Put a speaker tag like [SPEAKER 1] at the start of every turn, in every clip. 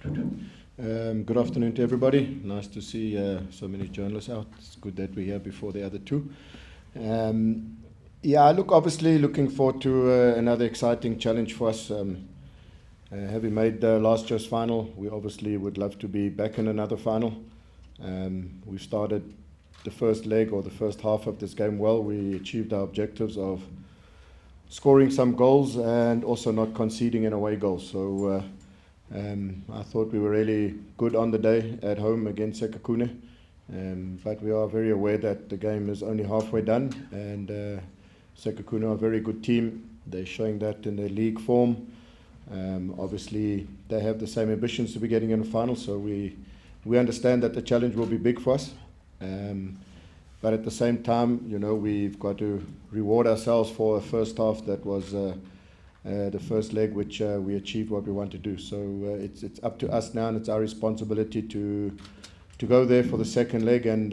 [SPEAKER 1] Good afternoon to everybody. Nice to see so many journalists out. It's good that we're here before the other two. Look, obviously looking forward to another exciting challenge for us. Having made last year's final, we obviously would love to be back in another final. We started the first leg or the first half of this game well. We achieved our objectives of scoring some goals and also not conceding an away goal. So I thought we were really good on the day at home against Sekhukhune. But we are very aware that the game is only halfway done, and Sekhukhune are a very good team. They're showing that in their league form. Obviously, they have the same ambitions to be getting in the final, so we understand that the challenge will be big for us. But at the same time, you know, we've got to reward ourselves for a first half that was the first leg, which we achieved what we want to do. So it's up to us now, and it's our responsibility to go there for the second leg and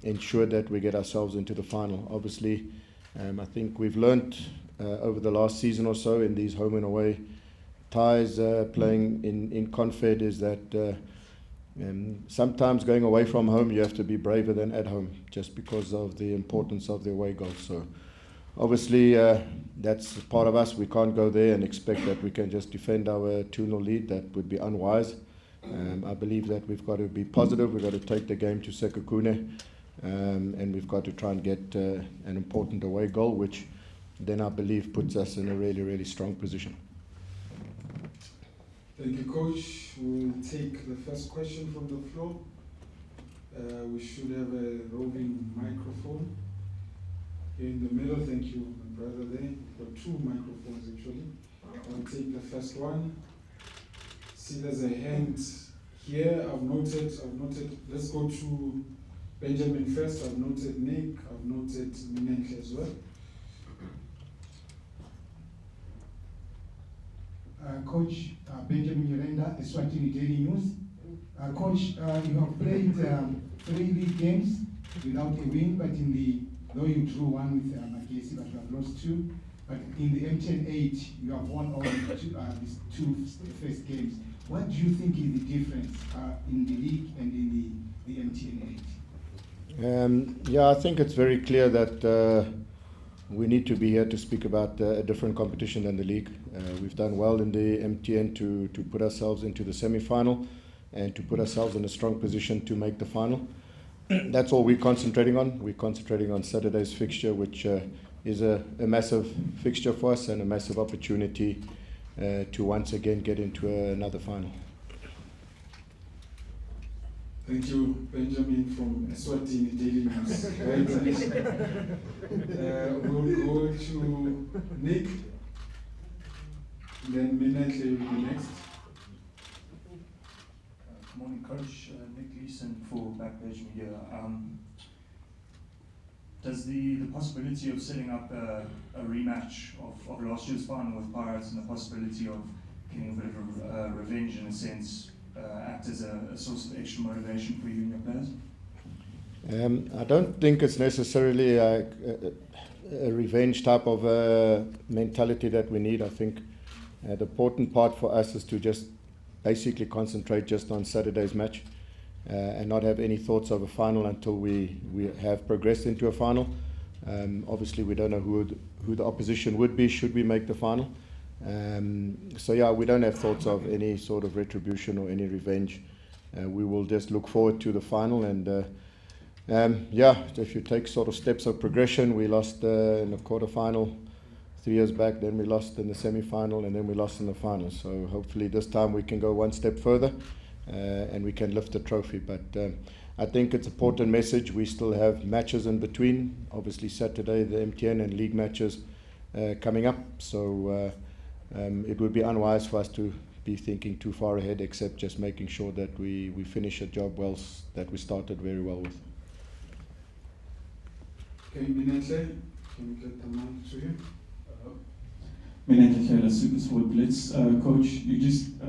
[SPEAKER 1] ensure that we get ourselves into the final. Obviously, I think we've learnt over the last season or so in these home and away ties playing in Confed is that sometimes going away from home you have to be braver than at home, just because of the importance of the away goals. So obviously that's part of us. We can't go there and expect that we can just defend our 2-0 lead. That would be unwise. I believe that we've got to be positive. We've got to take the game to Sekhukhune, and we've got to try and get an important away goal, which then I believe puts us in a really, really strong position.
[SPEAKER 2] Thank you, Coach. We'll take the first question from the floor. We should have a roving microphone here in the middle. Thank you, my brother there. We've got 2 microphones actually. I'll take the first one. See, there's a hand here. I've noted. Let's go to Benjamin first. I've noted Nick. I've noted Minenhle as well.
[SPEAKER 3] Coach Benjamin Yolanda, Eswatini Daily News. Coach, you have played 3 league games without a win, but though you drew 1 with Makesi, but you have lost 2. But in the MTN8, you have won all these 2 first games. What do you think is the difference in the league and in the MTN8?
[SPEAKER 1] I think it's very clear that we need to be here to speak about a different competition than the league. We've done well in the MTN to put ourselves into the semi-final and to put ourselves in a strong position to make the final. That's all we're concentrating on. We're concentrating on Saturday's fixture, which is a massive fixture for us and a massive opportunity to once again get into another final.
[SPEAKER 2] Thank you, Benjamin from Eswatini Daily News. We'll go to Nick, then Minenhle will be next.
[SPEAKER 4] Good morning, Coach. Nick Leeson for Backpage Media. Does the possibility of setting up a rematch of last year's final with Pirates and the possibility of getting a bit of revenge in a sense act as a source of extra motivation for you and your players?
[SPEAKER 1] I don't think it's necessarily a revenge type of mentality that we need. I think the important part for us is to just basically concentrate just on Saturday's match and not have any thoughts of a final until we have progressed into a final. Obviously, we don't know who the opposition would be should we make the final. We don't have thoughts of any sort of retribution or any revenge. We will just look forward to the final, and if you take sort of steps of progression, we lost in the quarterfinal 3 years back, then we lost in the semi-final, and then we lost in the final. So hopefully this time we can go one step further and we can lift the trophy. But I think it's an important message. We still have matches in between. Obviously Saturday, the MTN and league matches coming up. So it would be unwise for us to be thinking too far ahead, except just making sure that we finish a job well that we started very well with.
[SPEAKER 2] Okay, Minenhle, can we get the mic to you?
[SPEAKER 5] Manafov, Super Sport Blitz. Coach, you just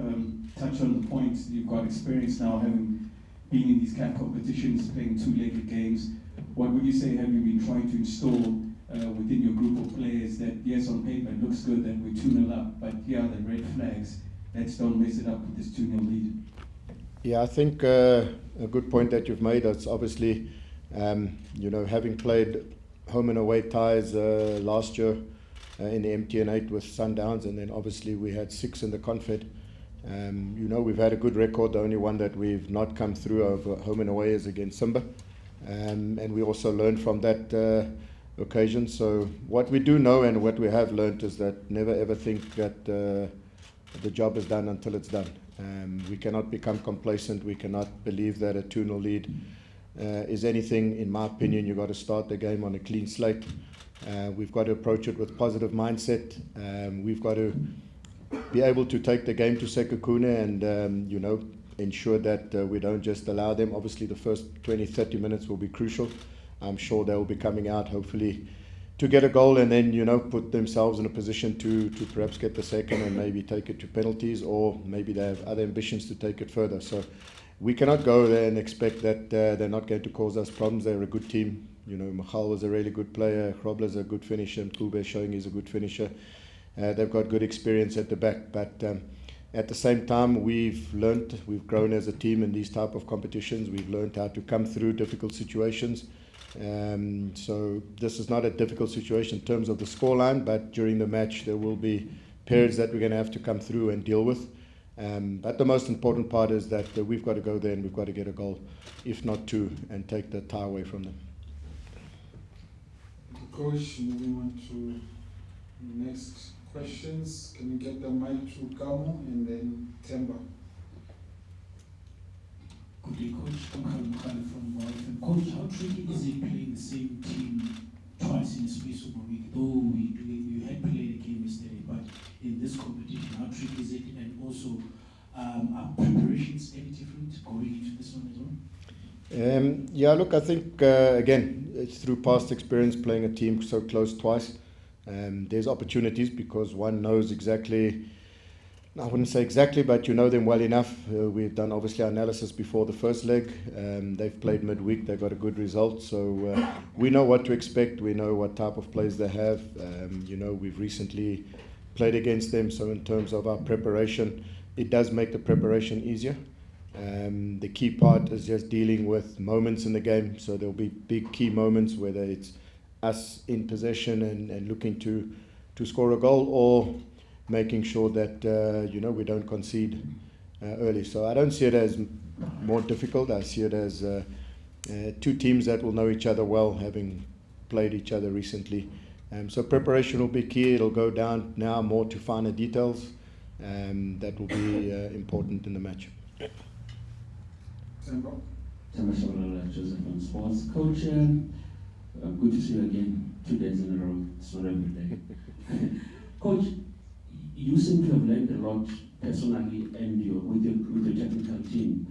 [SPEAKER 5] touched on the point. You've got experience now, having been in these CAF competitions, playing 2-legged games. What would you say have you been trying to install within your group of players that, yes, on paper it looks good that we're 2-0 up, but here are the red flags. Let's don't mess it up with this 2-0 lead.
[SPEAKER 1] Yeah, I think a good point that you've made. It's obviously, having played home and away ties last year in the MTN8 with Sundowns, and then obviously we had 6 in the Confed. We've had a good record. The only one that we've not come through over home and away is against Simba. And we also learned from that occasion. So what we do know and what we have learned is that never ever think that the job is done until it's done. We cannot become complacent. We cannot believe that a 2-0 lead is anything. In my opinion, you've got to start the game on a clean slate. We've got to approach it with positive mindset. We've got to be able to take the game to Sekhukhune and, ensure that we don't just allow them. Obviously, the first 20-30 minutes will be crucial. I'm sure they will be coming out, hopefully, to get a goal and then, put themselves in a position to perhaps get the second and maybe take it to penalties, or maybe they have other ambitions to take it further. So we cannot go there and expect that they're not going to cause us problems. They're a good team. Michal was a really good player. Grobler's a good finisher. And 𝐭𝐸 showing he's a good finisher. They've got good experience at the back. But at the same time, we've grown as a team in these type of competitions. We've learned how to come through difficult situations. So this is not a difficult situation in terms of the scoreline, but during the match there will be periods that we're going to have to come through and deal with. But the most important part is that we've got to go there and we've got to get a goal, if not 2, and take the tie away from them.
[SPEAKER 2] Thank you, Coach. Moving on to the next questions. Can you get the mic to Gamu and then Temba?
[SPEAKER 6] Good day, Coach. I'm from MTN8. Coach, how tricky is it playing the same team twice in the space of a week? Though we had played a game yesterday, but in this competition, how tricky is it? And also, are preparations any different going into this one as well?
[SPEAKER 1] Yeah, look, I think, again, it's through past experience playing a team so close twice. There's opportunities because one knows exactly, I wouldn't say exactly, but you know them well enough. We've done obviously our analysis before the first leg. They've played midweek, they got a good result. So we know what to expect, we know what type of plays they have. We've recently played against them, so in terms of our preparation, it does make the preparation easier. The key part is just dealing with moments in the game. So there'll be big key moments, whether it's us in possession and looking to score a goal, or making sure that we don't concede early. So I don't see it as more difficult. I see it as 2 teams that will know each other well, having played each other recently. So preparation will be key. It'll go down now more to finer details. That will be important in the match.
[SPEAKER 2] Temba?
[SPEAKER 7] Joseph on Sports. Coach, good to see you again 2 days in a row. It's not every day. Coach, you seem to have learned a lot personally and with your technical team.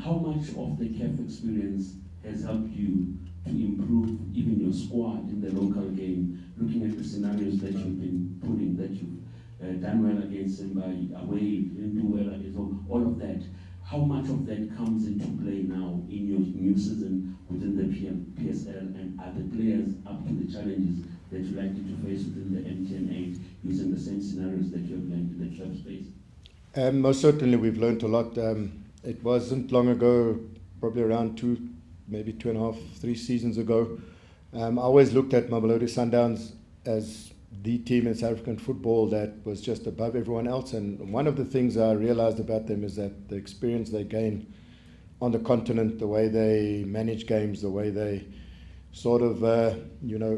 [SPEAKER 7] How much of the CAF experience has helped you to improve even your squad in the local game, looking at the scenarios that you've been putting, that you've done well against Simba, away, you didn't do well against all of that? How much of that comes into play now in your new season within the PSL, and are the players up to the challenges that you're likely to face within the MTN8 using the same scenarios that you have learned in the club space?
[SPEAKER 1] Most certainly we've learned a lot. It wasn't long ago, probably around 2.5, 3 seasons ago. I always looked at Mamelodi Sundowns as the team in South African football that was just above everyone else. And one of the things I realized about them is that the experience they gain on the continent, the way they manage games, the way they sort of,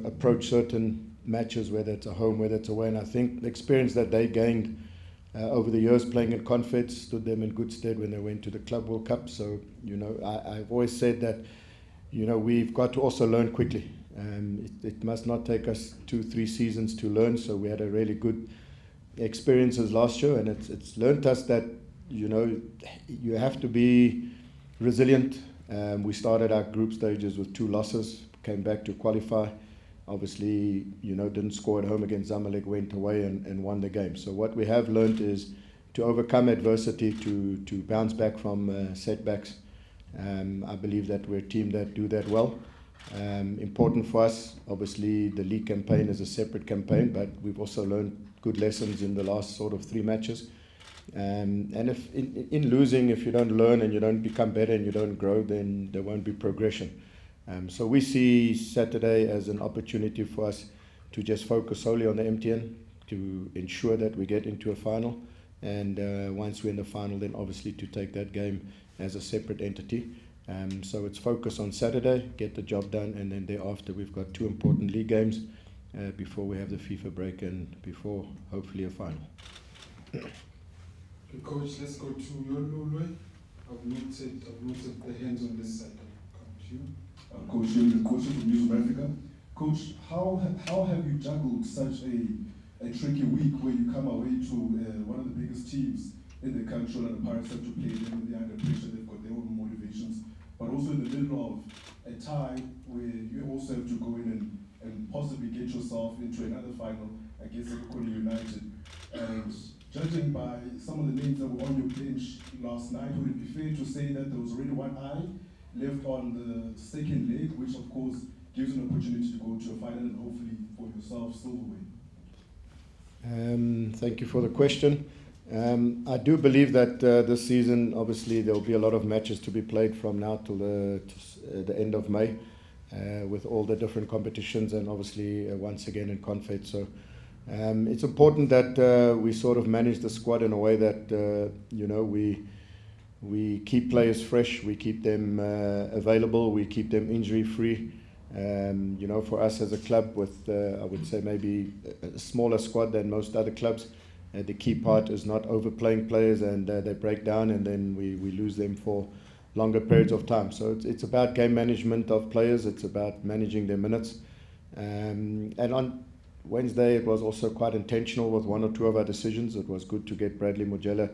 [SPEAKER 1] approach certain matches, whether it's a home, whether it's away. And I think the experience that they gained over the years playing in Confed stood them in good stead when they went to the Club World Cup. So, I've always said that, we've got to also learn quickly. It must not take us 2-3 seasons to learn. So we had a really good experiences last year, and it's learned us that, you have to be resilient. We started our group stages with 2 losses, came back to qualify. Obviously, didn't score at home against Zamalek, went away and won the game. So what we have learned is to overcome adversity, to bounce back from setbacks. I believe that we're a team that do that well. Important for us, obviously the league campaign is a separate campaign, but we've also learned good lessons in the last sort of 3 matches. And if in losing, if you don't learn and you don't become better and you don't grow, then there won't be progression. So we see Saturday as an opportunity for us to just focus solely on the MTN, to ensure that we get into a final. And once we're in the final, then obviously to take that game as a separate entity. So it's focus on Saturday, get the job done, and then thereafter we've got 2 important league games before we have the FIFA break and before hopefully a final.
[SPEAKER 2] Okay, Coach, let's go to Yolulwe. I've noted the hands on this side. Coach, you?
[SPEAKER 8] Coach, the coach from News of Africa. Coach, how have you juggled such a tricky week where you come away to one of the biggest teams in the country, and the Pirates have to play them, they're under pressure, they've got their own motivations, but also in the middle of a tie where you also have to go in and possibly get yourself into another final against Sekhukhune United. And judging by some of the names that were on your bench last night, would it be fair to say that there was already one eye left on the second leg, which of course gives you an opportunity to go to a final and hopefully for yourself silverware?
[SPEAKER 1] Thank you for the question. I do believe that this season, obviously, there will be a lot of matches to be played from now till the end of May, with all the different competitions and obviously once again in Confed. So it's important that we sort of manage the squad in a way that we keep players fresh, we keep them available, we keep them injury free. For us as a club with, I would say, maybe a smaller squad than most other clubs, the key part is not overplaying players and they break down and then we lose them for longer periods of time. So it's about game management of players, it's about managing their minutes. And on Wednesday it was also quite intentional with 1 or 2 of our decisions. It was good to get Bradley Mojela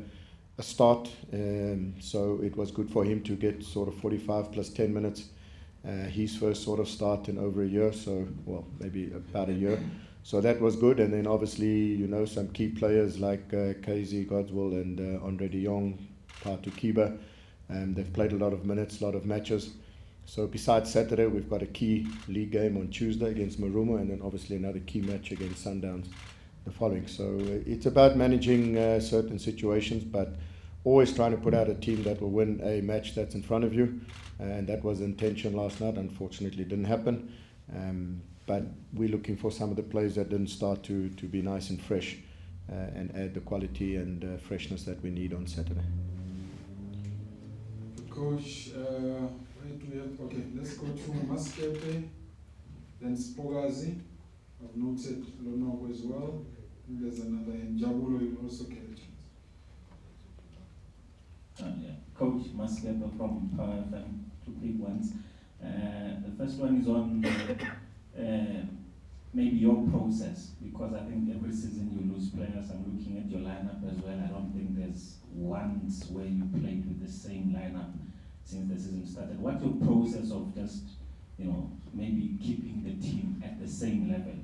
[SPEAKER 1] a start, so it was good for him to get sort of 45 plus 10 minutes. His first sort of start in over a year, so, well, maybe about a year. So that was good. And then obviously, some key players like 𝐭𝐻𝐳𝐵𝐻𝐻 and Andre de Jong, Tatu Kiba. They've played a lot of minutes, a lot of matches. So besides Saturday, we've got a key league game on Tuesday against Marumo, and then obviously another key match against Sundowns the following. So it's about managing certain situations, but always trying to put out a team that will win a match that's in front of you. And that was the intention last night. Unfortunately, it didn't happen. But we're looking for some of the players that didn't start to be nice and fresh and add the quality and freshness that we need on Saturday.
[SPEAKER 2] Coach, where do we have? Okay, let's go to Maskepe, then Spogazi. I've noted Lonobo as well. And there's another, and Jabulo will also get a chance.
[SPEAKER 7] Coach Maskepe from Power FM, 2 big ones. The first one is on maybe your process, because I think every season you lose players. I'm looking at your lineup as well. I don't think there's once where you played with the same lineup since the season started. What's your process of just, maybe keeping the team at the same level,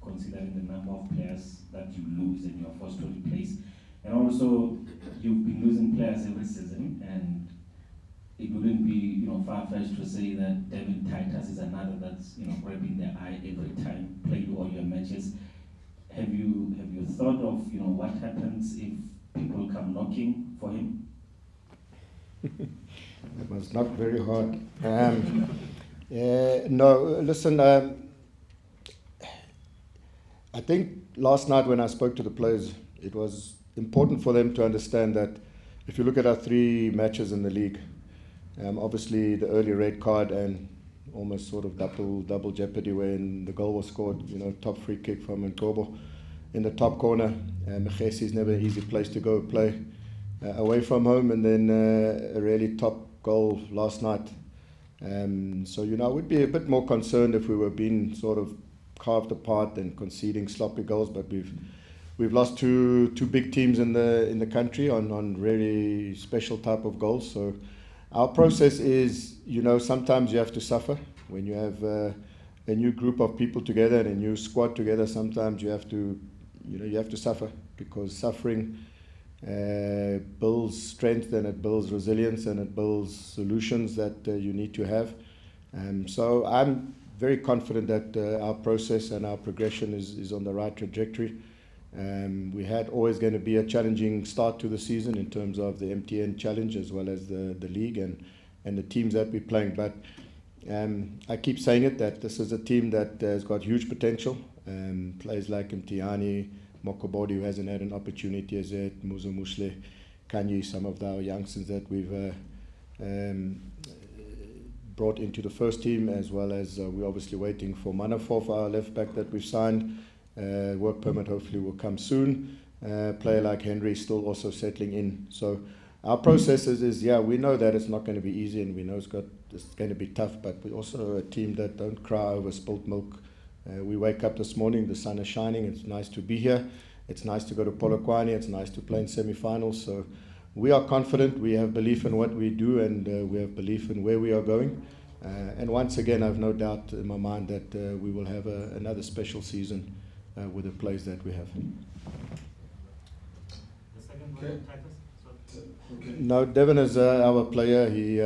[SPEAKER 7] considering the number of players that you lose and you're forced to replace? And also, you've been losing players every season, and it wouldn't be far-fetched to say that Titus is another that's grabbing the eye every time, played all your matches. Have you thought of what happens if people come knocking for him?
[SPEAKER 1] It was not very hard. No, listen. I think last night when I spoke to the players, it was important for them to understand that if you look at our 3 matches in the league, obviously the early red card and almost sort of double jeopardy when the goal was scored, top free kick from Nkobo in the top corner. 𝐭𝐻𝐳 is never an easy place to go play away from home, and then a really top goal last night. So I would be a bit more concerned if we were being sort of carved apart and conceding sloppy goals, but we've lost two big teams in the country on really special type of goals. So our process is, sometimes you have to suffer when you have a new group of people together and a new squad together. Sometimes you have to suffer, because suffering builds strength and it builds resilience and it builds solutions that you need to have. So I'm very confident that our process and our progression is on the right trajectory. We had always going to be a challenging start to the season in terms of the MTN challenge as well as the league and the teams that we're playing. But I keep saying it, that this is a team that has got huge potential. Players like Mtiani, Mokobodi, who hasn't had an opportunity as yet, Muzo Mushle, 𝐭𝐸, some of our youngsters that we've brought into the first team, as well as we're obviously waiting for Manafov, our left back that we've signed. Work permit hopefully will come soon. Player like Henry still also settling in. So our process is we know that it's not going to be easy, and we know it's going to be tough, but we're also a team that don't cry over spilt milk. We wake up this morning, the sun is shining, it's nice to be here, it's nice to go to Polokwane, it's nice to play in semi-finals. So we are confident, we have belief in what we do, and we have belief in where we are going. And once again, I have no doubt in my mind that we will have another special season with the players that we have.
[SPEAKER 9] The second one,
[SPEAKER 2] Okay.
[SPEAKER 9] Titus.
[SPEAKER 2] Okay.
[SPEAKER 1] No, Devin is our player. He's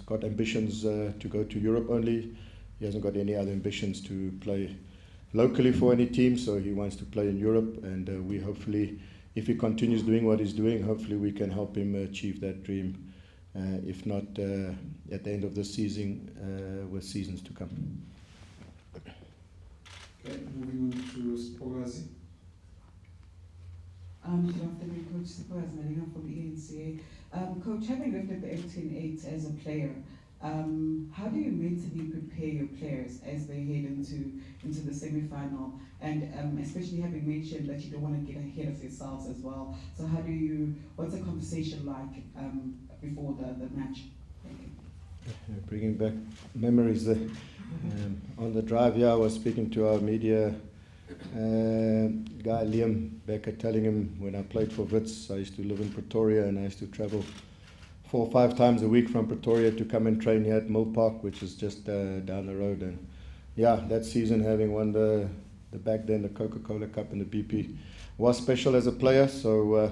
[SPEAKER 1] got ambitions to go to Europe only. He hasn't got any other ambitions to play locally for any team, so he wants to play in Europe. And we hopefully, if he continues doing what he's doing, hopefully we can help him achieve that dream. If not at the end of this season, with seasons to come.
[SPEAKER 2] Okay, moving on to Spogazi.
[SPEAKER 10] Good afternoon, Coach. Spogazi Malinga from 𝐂𝐸𝐴. Coach, having looked at the MTN8 as a player, how do you mentally prepare your players as they head into the semi-final? And especially having mentioned that you don't want to get ahead of yourselves as well. So what's the conversation like before the match? Thank you.
[SPEAKER 1] Bringing back memories there. On the drive here, I was speaking to our media guy, Liam Becker, telling him when I played for Wits, I used to live in Pretoria and I used to travel 4 or 5 times a week from Pretoria to come and train here at Mill Park, which is just down the road. And yeah, that season, having won the back then the Coca-Cola Cup and the BP, was special as a player. So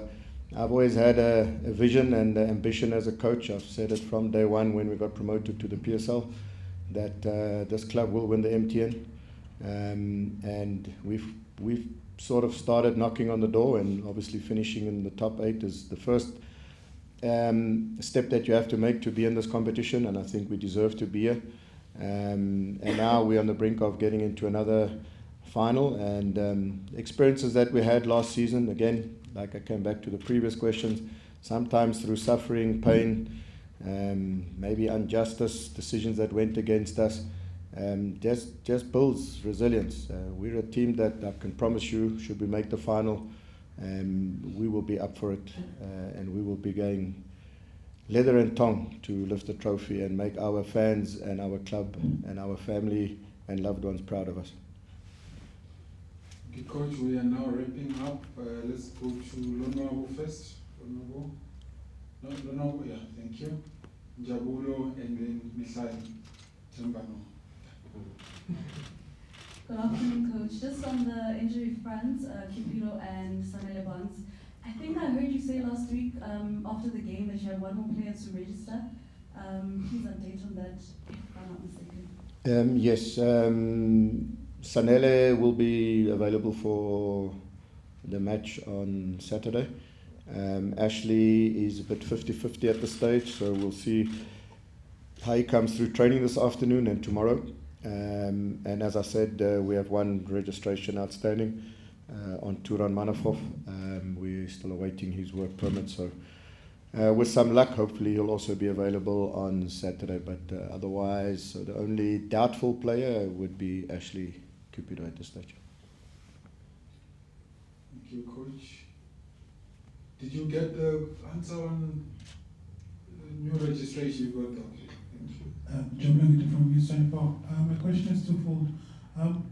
[SPEAKER 1] I've always had a vision and ambition as a coach. I've said it from day one when we got promoted to the PSL, that this club will win the MTN. And we've sort of started knocking on the door, and obviously finishing in the top 8 is the first step that you have to make to be in this competition, and I think we deserve to be here. And now we're on the brink of getting into another final, and experiences that we had last season, again, like I came back to the previous questions, sometimes through suffering, pain, maybe injustice, decisions that went against us, just builds resilience. We're a team that I can promise you, should we make the final, we will be up for it, and we will be going leather and tongue to lift the trophy and make our fans and our club and our family and loved ones proud of us.
[SPEAKER 2] Okay, Coach, we are now wrapping up. Let's go to Lonwabo first. Lonwabo, yeah, thank you. Jabulo, and then Mihlali Tembano.
[SPEAKER 11] Good afternoon, Coach. Just on the injury front, Cupido and Sanele Bonds, I think I heard you say last week after the game that you had 1 more player to register. Please update on that, if I'm not mistaken.
[SPEAKER 1] Yes, Sanele will be available for the match on Saturday. Ashley is a bit 50-50 at the stage, so we'll see how he comes through training this afternoon and tomorrow. And as I said, we have 1 registration outstanding on Turan Manafov. We're still awaiting his work permit, so with some luck, hopefully he'll also be available on Saturday. But otherwise, so the only doubtful player would be Ashley Cupido at this stage.
[SPEAKER 2] Thank you, Coach. Did you get the answer on the new registration you got?
[SPEAKER 3] John Langton from Stellenbosch. My question is twofold.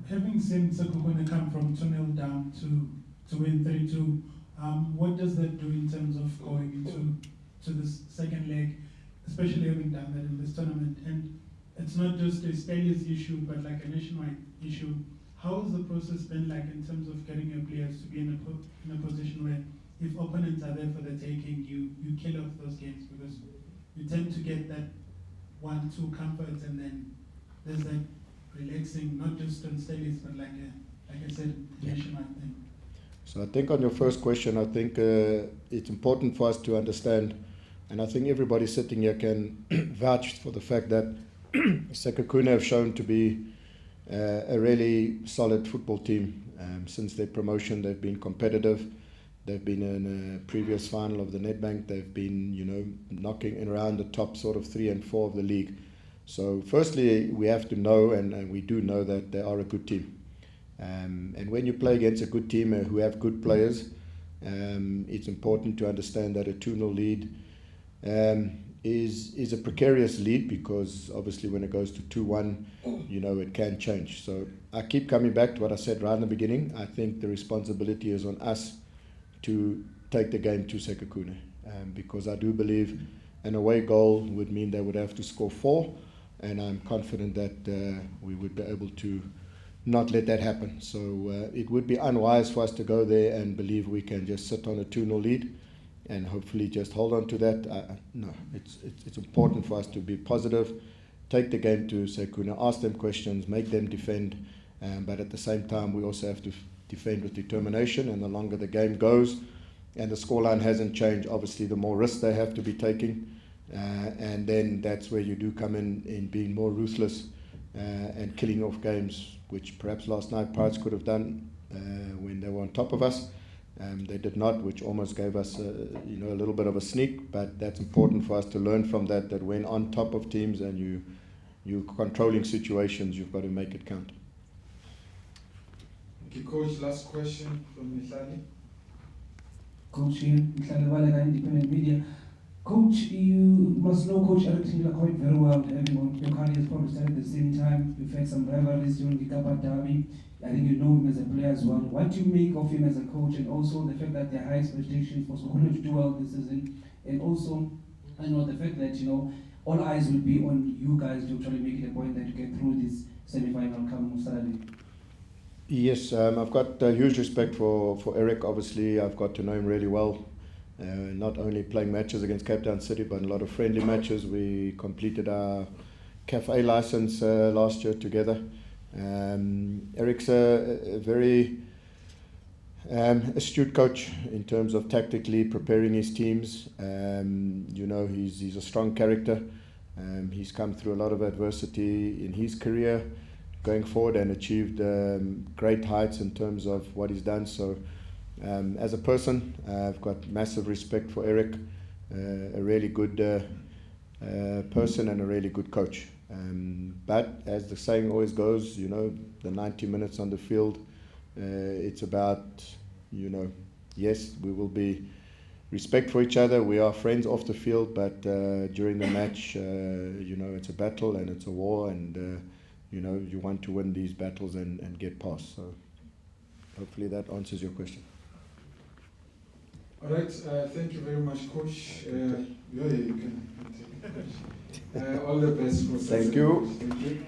[SPEAKER 3] Having seen Sekhukhune come from 2-0 down to win 3-2, what does that do in terms of going into this second leg, especially having done that in this tournament? And it's not just a Stellies issue, but like a nationwide issue. How has the process been like in terms of getting your players to be in a position where if opponents are there for the taking, you kill off those games, because you tend to get that 1-2 comforts, and then there's that relaxing, not just on Stellies, but like I said,
[SPEAKER 6] rotation, I think.
[SPEAKER 1] So I think on your first question, I think it's important for us to understand, and I think everybody sitting here can vouch for the fact that Sekhukhune have shown to be a really solid football team. Since their promotion, they've been competitive. They've been in a previous final of the Nedbank. They've been, knocking in around the top sort of 3 and 4 of the league. So firstly, we have to know, and we do know, that they are a good team. And when you play against a good team who have good players, it's important to understand that a 2-0 lead is a precarious lead, because obviously when it goes to 2-1, it can change. So I keep coming back to what I said right in the beginning. I think the responsibility is on us to take the game to Sekhukhune, because I do believe an away goal would mean they would have to score 4, and I'm confident that we would be able to not let that happen. So it would be unwise for us to go there and believe we can just sit on a 2-0 lead and hopefully just hold on to that. No, it's important for us to be positive, take the game to Sekhukhune, ask them questions, make them defend, but at the same time we also have to defend with determination, and the longer the game goes and the scoreline hasn't changed, obviously the more risks they have to be taking, and then that's where you do come in being more ruthless and killing off games, which perhaps last night Pirates could have done when they were on top of us. They did not, which almost gave us a little bit of a sneak, but that's important for us to learn from that when on top of teams and you're controlling situations, you've got to make it count.
[SPEAKER 2] Thank you, Coach. Last question from Mihlali.
[SPEAKER 12] Coach here, Mihlali Walega, Independent Media. Coach, you must know Coach Eric Tinkler quite very well. Everyone, your career has probably started at the same time. You've had some rivalries during the Kapa Derby. I think you know him as a player as well. What do you make of him as a coach, and also the fact that there are high expectations for Sekhukhune to do well this season, and also the fact that all eyes will be on you guys to actually make it a point that you get through this semi-final come Saturday?
[SPEAKER 1] Yes, I've got huge respect for Eric. Obviously, I've got to know him really well. Not only playing matches against Cape Town City, but a lot of friendly matches. We completed our CAF A license last year together. Eric's a very astute coach in terms of tactically preparing his teams. He's a strong character. He's come through a lot of adversity in his career going forward and achieved great heights in terms of what he's done. So as a person, I've got massive respect for Eric, a really good person and a really good coach. But as the saying always goes, the 90 minutes on the field, it's about, yes, we will be respect for each other. We are friends off the field, but during the match, it's a battle and it's a war, and you want to win these battles and get past. So hopefully that answers your question.
[SPEAKER 2] All right, thank you very much, Coach. You can take the question. All the best for
[SPEAKER 1] Thank you.
[SPEAKER 2] Thank you.